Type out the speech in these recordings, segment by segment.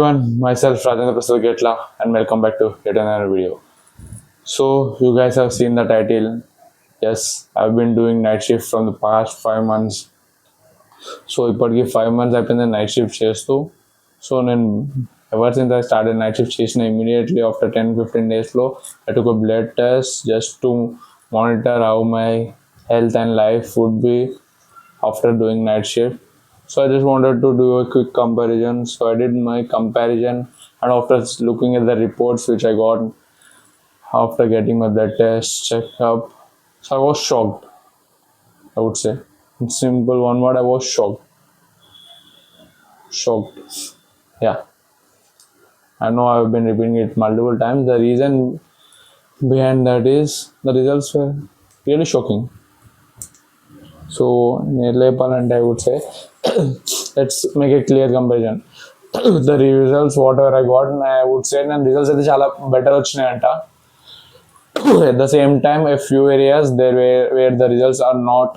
Everyone, myself Rajendra and welcome back to yet another video. So you guys have seen the title. Yes, I've been doing night shift from the past 5 months. So ఇప్పటికి 5 months అయిపోయింది night shift చేస్తూ. So నేను ever since I started night shift చేసిన immediately after 10-15 days I took a blood test just to monitor how my health and life would be after doing night shift. So I just wanted to do a quick comparison. So I did my comparison, and after looking at the reports which I got after getting my blood test checked up, so I was shocked. I would say, in simple one word, I was shocked. Shocked. Yeah. I know I've been repeating it multiple times. The reason behind that is the results were really shocking. So, I would say, let's make a clear comparison. The results, whatever I got, I would say, and results are chala better vachinayanta. At the same time, a few areas there where the results are not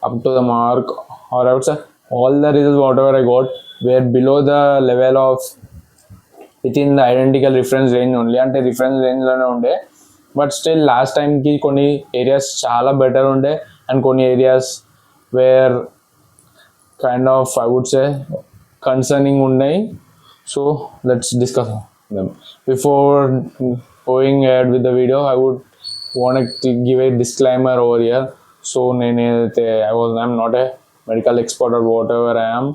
up to the mark, or I would say, all the results, whatever I got, were below the level of within the identical reference range only. And the reference range unde, but still last time ki koni areas chala better unde, and koni areas were kind of, I would say, concerning unnai. So let's discuss them. Before going ahead with the video, I would want to give a disclaimer over here. So I'm not a medical expert or whatever I am.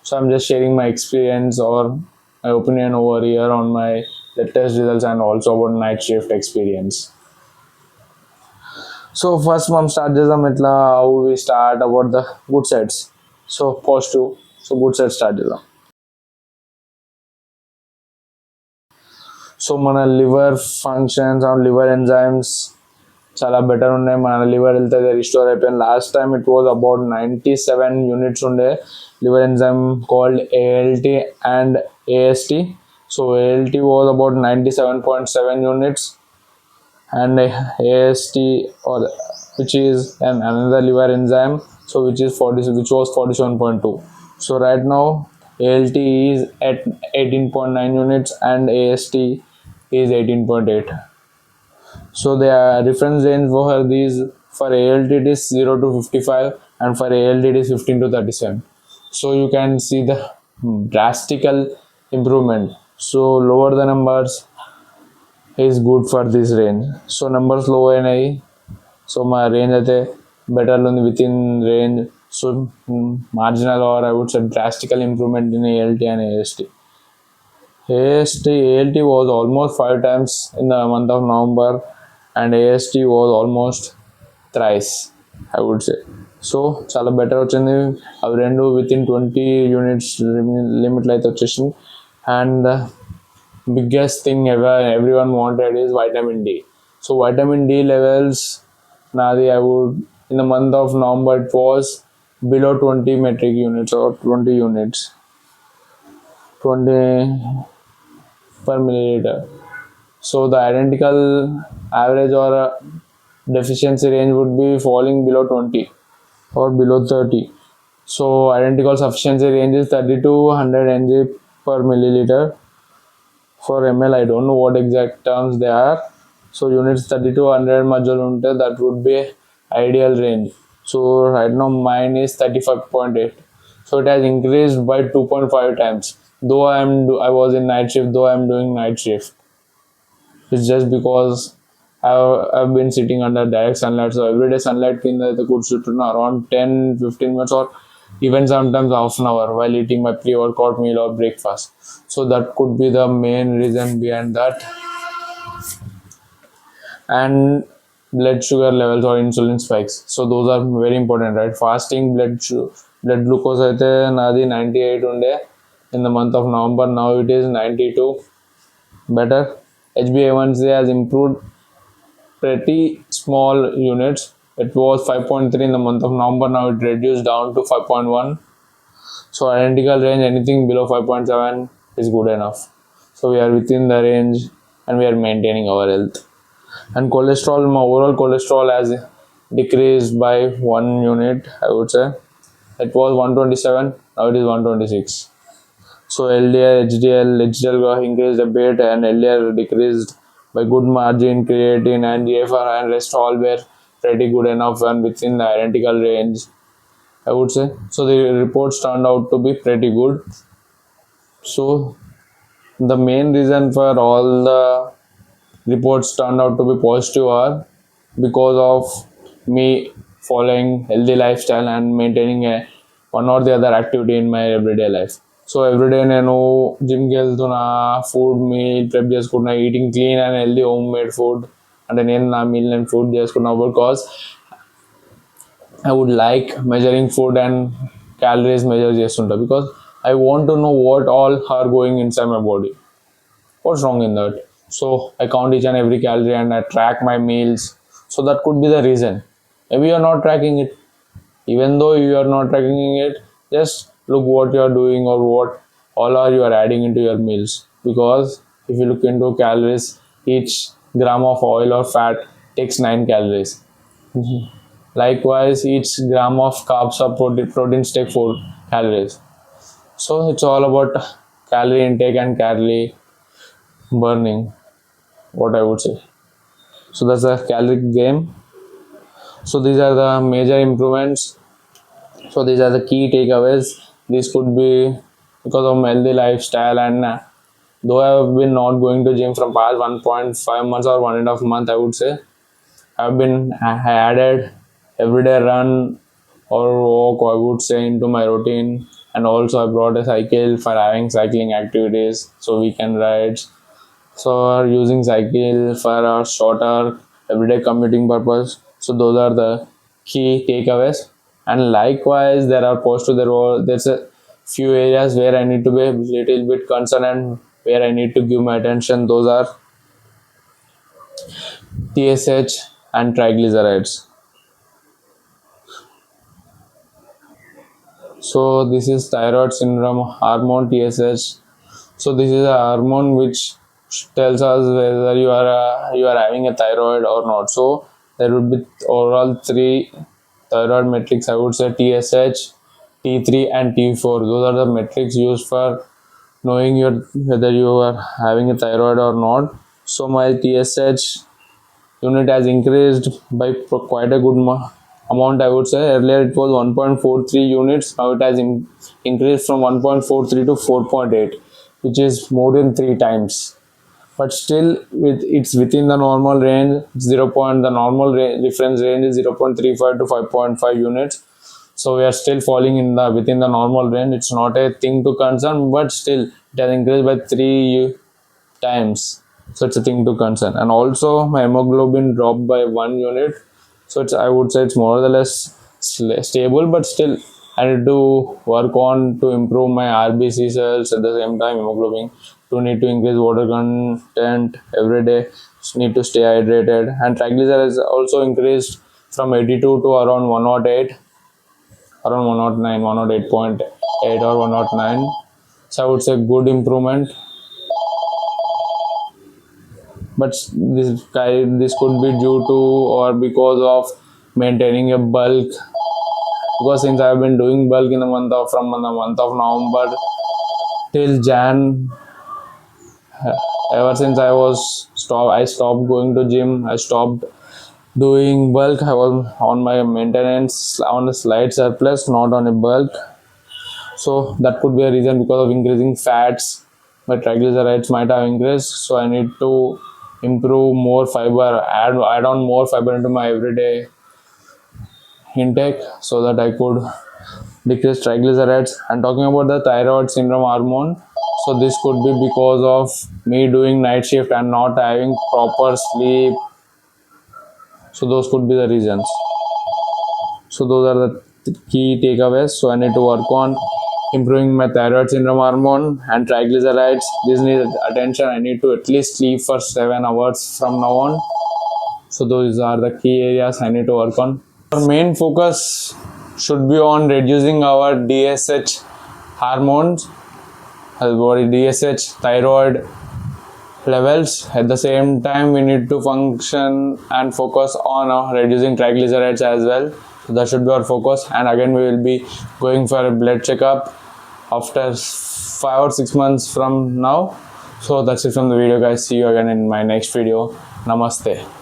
So I'm just sharing my experience or my opinion over here on my test results and also about night shift experience. So first మనం start చేద్దాం ఎట్లా how we start about the good sides. So positive, so good sides start చేద్దాం. So మన liver functions and liver enzymes చాలా better ఉన్నాయి. మన liver health అయితే restore అయిపోయింది. Last time it was about 97 units ఉండే liver enzyme called ALT and AST. So ALT was about 97.7 units and AST, or which is another liver enzyme, so which was 47.2. So right now ALT is at 18.9 units and AST is 18.8. So the reference range for these, for ALT it is 0 to 55 and for ALT it is 15 to 37. So you can see the drastical improvement. So lower the numbers is good for this range. So numbers low ainayi, so my range అయితే better ఉంది within range. So marginal, or I would say drastical improvement in ALT and AST. ALT was almost 5 times in the month of November and AST was almost thrice, I would say. So చాలా better వచ్చింది. అవి రెండు with in 20 units లిమిట్లో అయితే వచ్చేసింది. And the biggest thing everyone wanted is vitamin D. So vitamin D levels నాది, I would, in the month of November it was below 20 metric units or 20 units, 20 per milliliter. So the identical average or deficiency range would be falling below 20 or below 30. So identical sufficiency range is 30 to 100 mg per milliliter. For ml, I don't know what exact terms they are. So units 30 to 100 majol unte, that would be ideal range. So right now mine is 35.8. So it has increased by 2.5 times. Though I was in night shift, though I'm doing night shift. It's just because I've been sitting under direct sunlight. So everyday sunlight in the good shoot around 10-15 minutes or even sometimes half an hour while eating my pre-workout meal or breakfast. So that could be the main reason behind that. And blood sugar levels or insulin spikes. So those are very important, right? Fasting blood glucose aithe nadi 98 unde in the month of November. Now it is 92. Better. HbA1c has improved pretty small units. It was 5.3 in the month of November. Now it reduced down to 5.1. So identical range, anything below 5.7 is good enough. So we are within the range and we are maintaining our health. And cholesterol, my overall cholesterol has decreased by 1 unit, I would say. It was 127, now it is 126. So LDL, HDL got increased a bit, and LDL decreased by good margin. Creatine and GFR and rest all were pretty good enough and within the identical range, I would say. So the reports turned out to be pretty good. So the main reason for all the reports turned out to be positive are because of me following healthy lifestyle and maintaining a one or the other activity in my everyday life. So everyday నేను జిమ్కి వెళ్తున్నా, food meal prep చేసుకుంటున్నా, eating clean and healthy home made food. అంటే నేను నా meal నేను food చేసుకున్నా because I would like measuring food and calories measure చేస్తుంటా because I want to know what all are going inside my body. What's wrong in that? So I count each and every calorie and I track my meals. So that could be the reason. Maybe you're not tracking it. Even though you are not tracking it, just look what you are doing or what all are you are adding into your meals. Because if you look into calories, each gram of oil or fat takes 9 calories. Likewise, each gram of carbs or proteins take 4 calories. So it's all about calorie intake and calorie burning, what I would say. So that's a caloric game. So these are the major improvements. So these are the key takeaways. This could be because of my healthy lifestyle, and though I have been not going to gym from past 1.5 months or 1.5 months, I would say I added everyday run or walk, I would say, into my routine. And also I brought a cycle for having cycling activities, so weekend rides. So using cycle for a shorter everyday commuting purpose. So those are the key takeaways. And likewise, there are there's a few areas where I need to be a little bit concerned and where I need to give my attention. Those are TSH and triglycerides. So this is thyroid syndrome hormone, TSH. So this is a hormone which tells us whether you are having a thyroid or not. So there would be overall 3 thyroid metrics, I would say: TSH, T3 and T4. Those are the metrics used for knowing whether you are having a thyroid or not. So my TSH unit has increased by quite a good amount, I would say. Earlier it was 1.43 units. Now it has increased from 1.43 to 4.8, which is more than 3 times. But still, it's within the normal range. The normal reference range is 0.35 to 5.5 units. So we are still falling within the normal range. It's not a thing to concern, but still it has increased by 3 times. So it's a thing to concern. And also my hemoglobin dropped by 1 unit. So I would say it's more or less stable, but still I need to work on to improve my RBC cells. At the same time, hemoglobin to need to increase water content every day. Need to stay hydrated. And triglycerides also increased from 82 to around 108, around 109, 108.8 or 109. So I would say good improvement. But this could be due to or because of maintaining a bulk. Because since I have been doing bulk in the month of November till Jan, ever since I stopped going to gym, I stopped doing bulk. I was on my maintenance on a slight surplus, not on a bulk. So that could be a reason. Because of increasing fats, my triglycerides might have increased. So I need to improve more fiber, add on more fiber into my everyday intake so that I could decrease triglycerides. And talking about the thyroid syndrome hormone, so this could be because of me doing night shift and not having proper sleep. So those could be the reasons. So those are the key takeaways. So I need to work on improving my thyroid syndrome hormone and triglycerides. This needs attention. I need to at least sleep for 7 hours from now on. So those are the key areas I need to work on. Our main focus should be on reducing our DSH hormones, DSH thyroid levels. At the same time, we need to function and focus on reducing triglycerides as well. So that should be our focus. And again, we will be going for a blood checkup after 5 or 6 months from now. So that's it from the video, guys. See you again in my next video. Namaste.